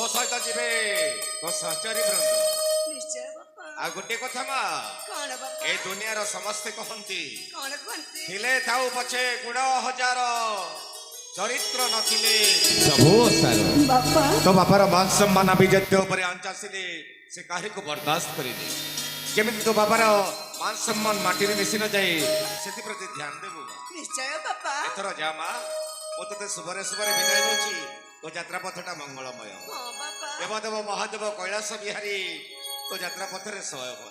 सहित जीवे तो सहचरी वृंद निश्चय बापा आ गोटे कथा मा कौन बापा ए दुनिया समस्ते कहती कौन कहती थिले थाउ पछे गुण हजार चरित्र नथिले सबो सार बापा तो बापार मान सम्मान अभिजात्य ऊपर आंचासिले से काहे को बर्दाश्त करिले केमिति तो बापार मान सम्मान माटी रे मिसि न जाए सेति प्रति ध्यान देबो निश्चय बापा एथर जा मा ओ तते सुबरे सुबरे विदाय होची तो यात्रा पथटा मंगलमय हां बापा देवदेव महादेव कैलास बिहारी तो यात्रा पथरे सय हो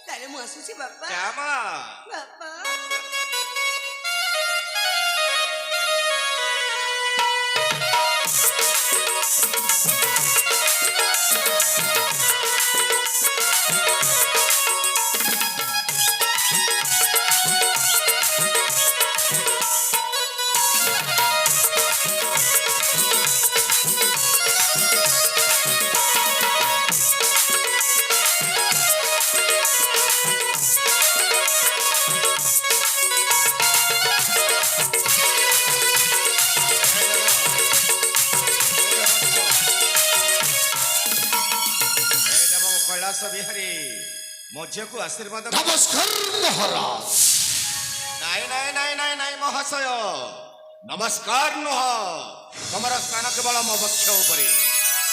ताले मु आसुची बापा जा मा बापा बिहारी मझे को आशीर्वाद नमस्कार महाराज नाई नाई नाई नाई नाई महाशय नमस्कार नुह तमर स्थान केवल मो वक्ष ऊपर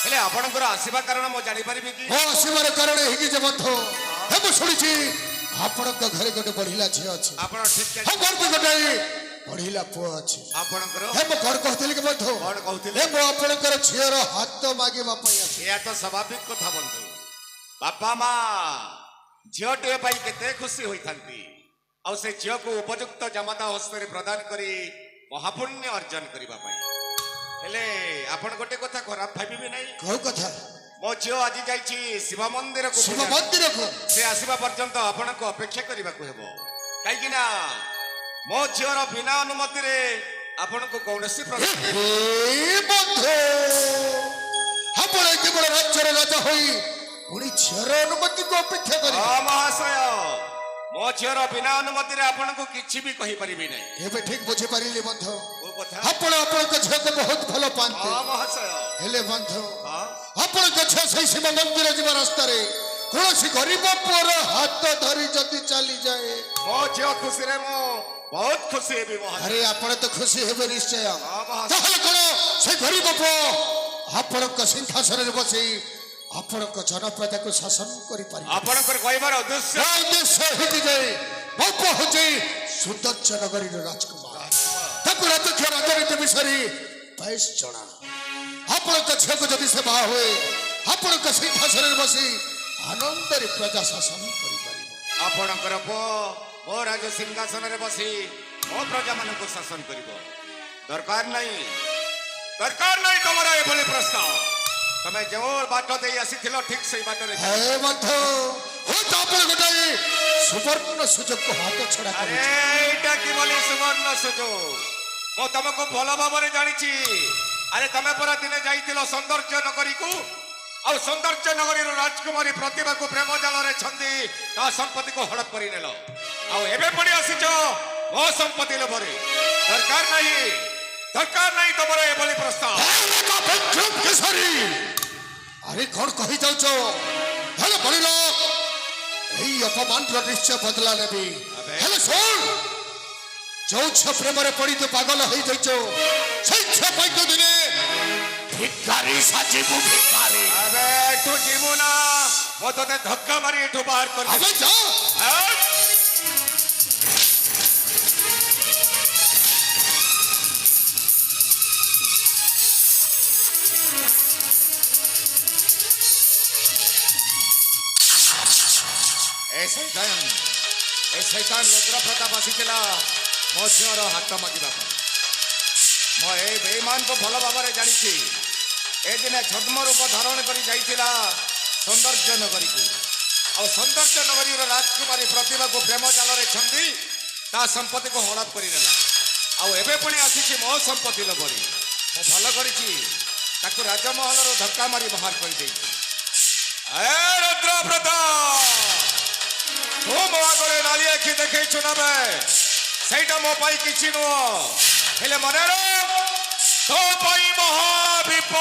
हेले आपनकर आसीबा कारण मो जानि परिबि कि ओ आसीबार कारण हे कि जे मथो हे मु सुनिछि आपनक घरे गोटे बढ़िला झे अछि आपन ठीक हम घर पे गोटे बढ़िला पो अछि आपनकर हे मो घर कहतली कि मथो कोन कहतिले हे मो आपनकर झेर हाथ मागे बापय अछि या तो स्वाभाविक कथा बंधु बापा मा झियोटे पाई केते खुशी होई थांती आ से झियो को उपयुक्त जमाता हस्ते प्रदान करी महापुण्य अर्जन करिबा पाई हेले आपन गोटे कथा खराब भाबिबे नै कहू कथा मो झियो आज जाईची शिव मंदिर को शिव मंदिर को से आसीबा पर्यंत आपन को अपेक्षा करिबा को हेबो काई कि ना मो झियोर बिना अनुमति रे आपन को कौनसी प्रश्न हे बंधु आपण एते बड़ राज्यर राजा होई पुणी झीर अनुमति को अपेक्षा करी महाशय मो झीर बिना अनुमति रे आपन को किछि भी कहि परिबि नै एबे ठीक बुझे परिली बंधु ओ कथा आपण को झीर को बहुत भलो पानते महाशय हेले बंधु हां आपण को झीर सही शिव मंदिर जीवा रास्ता रे कोनसी गरीब पर हाथ धरी जति चली जाए मो झीर खुशी रे मो बहुत खुशी हेबि महाशय अरे आपण तो खुशी हेबे निश्चय हां महाशय ताहले कोन से गरीब पर आपण को सिंहासन रे बसी आपण को जनप्रजा को शासन करि पारि आपन कर कहबार उद्देश्य उद्देश्य हिति जाए बाप होचे सुदर्शन नगरी राजकुमार ठाकुर अध्यक्ष राजनीति विषय 22 जना ଆପଣଙ୍କ ଝିଅକୁ ଯଦି ସେ ବାହା ହୁଏ ଆପଣଙ୍କ ସିଂହାସନରେ ବସି ଆନନ୍ଦରେ ପ୍ରଜା ଶାସନ କରିପାରିବ। ଆପଣଙ୍କର ପୁଅ ମୋ ରାଜ ସିଂହାସନରେ ବସି ମୋ ପ୍ରଜାମାନଙ୍କୁ ଶାସନ କରିବ। ଦରକାର ନାହିଁ ତମର ଏଭଳି ପ୍ରସ୍ତାବ। ତମେ ଯେଉଁ ବାଟ ଦେଇ ଆସିଥିଲ ଠିକ ସେଇ ବାଟରେ ଚାଲ। ହେ ବନ୍ଧ ହୁଏତ ଆପଣ ଗୋଟାଏ ସୁବର୍ଣ୍ଣ ସୁଯୋଗକୁ ହାତ ଛଡ଼ା ଆରେ କରିଛି। ଏଇଟା କିଭଳି ସୁବର୍ଣ୍ଣ ସୁଯୋଗ, ମୁଁ ତମକୁ ଭଲ ଭାବରେ ଜାଣିଛି। ଆରେ ତମେ ପରା ଦିନେ ଯାଇଥିଲ ସୌନ୍ଦର୍ଯ୍ୟ ନଗରୀକୁ, ଆଉ ସୌନ୍ଦର୍ଯ୍ୟ ନଗରୀର ରାଜକୁମାରୀ ପ୍ରତିଭାକୁ ପ୍ରେମ ଜାଲରେ ଛନ୍ଦି ତା ସମ୍ପତ୍ତିକୁ ହଡପ କରିନେଲ। ଆଉ ଏବେ ପୁଣି ଆସିଛ ମୋ ସମ୍ପତ୍ତି ଲୋଭରେ। ଦରକାର ନାହିଁ ତମର ଏଭଳି ପ୍ରସ୍ତାବ। କେଶରୀ ଆରେ କଣ କହି ଯାଉଛ? ହେଲେ ବଳିଲ এই অপমানর নিশ্চয় বদলা নেবি। হেলে শোন, ଯୋଉ ଝିଅ ପ୍ରେମରେ ପଡି ତୁ ପାଗଳ ହେଇଯାଇଛ ସେଇ ଝିଅ ପାଇଁ ତୁ ଦିନେ ଭିକାରୀ ସାଜିବୁ। ଭିକାରୀ ଆବେ ଏଠୁ ଯିବୁ ନା, ମୁଁ ତତେ ଧକ୍କା ମାରି ଏଠୁ ବାହାର କରି ଆବେ ଯା। ଏ ଶୈତାନ ରୁଦ୍ର ପ୍ରତାପ ଆସିଥିଲା ମୋ ଝିଅର ହାତ ମାଗିବା ପାଇଁ। ମୁଁ ଏ ବେଇମାନକୁ ଭଲ ଭାବରେ ଜାଣିଛି। ଏ ଦିନେ ଛଦ୍ମ ରୂପ ଧାରଣ କରି ଯାଇଥିଲା ସୌନ୍ଦର୍ଯ୍ୟ ନଗରୀକୁ, ଆଉ ସୌନ୍ଦର୍ଯ୍ୟ ନଗରୀର ରାଜକୁମାରୀ ପ୍ରତିଭାକୁ ପ୍ରେମ ଜାଲରେ ଛନ୍ଦି ତା ସମ୍ପତ୍ତିକୁ ହଡପ କରିନେଲା। ଆଉ ଏବେ ପୁଣି ଆସିଛି ମୋ ସମ୍ପତ୍ତି ଲୋଭରେ। ମୁଁ ଭଲ କରିଛି ତାକୁ ରାଜମହଲରୁ ଧକ୍କା ମାରି ବାହାର କରିଦେଇଛି। ଏ ରୁଦ୍ର ପ୍ରତାପ, ତୁ ମୋ ଆଗରେ ନାଲି ଆଖି ଦେଖେଇଛୁ ନା ବେ, ସେଇଟା ମୋ ପାଇଁ କିଛି ନୁହଁ। ହେଲେ ମନେ ରଖ, ତୋ ପାଇଁ ମହାବିପଦ।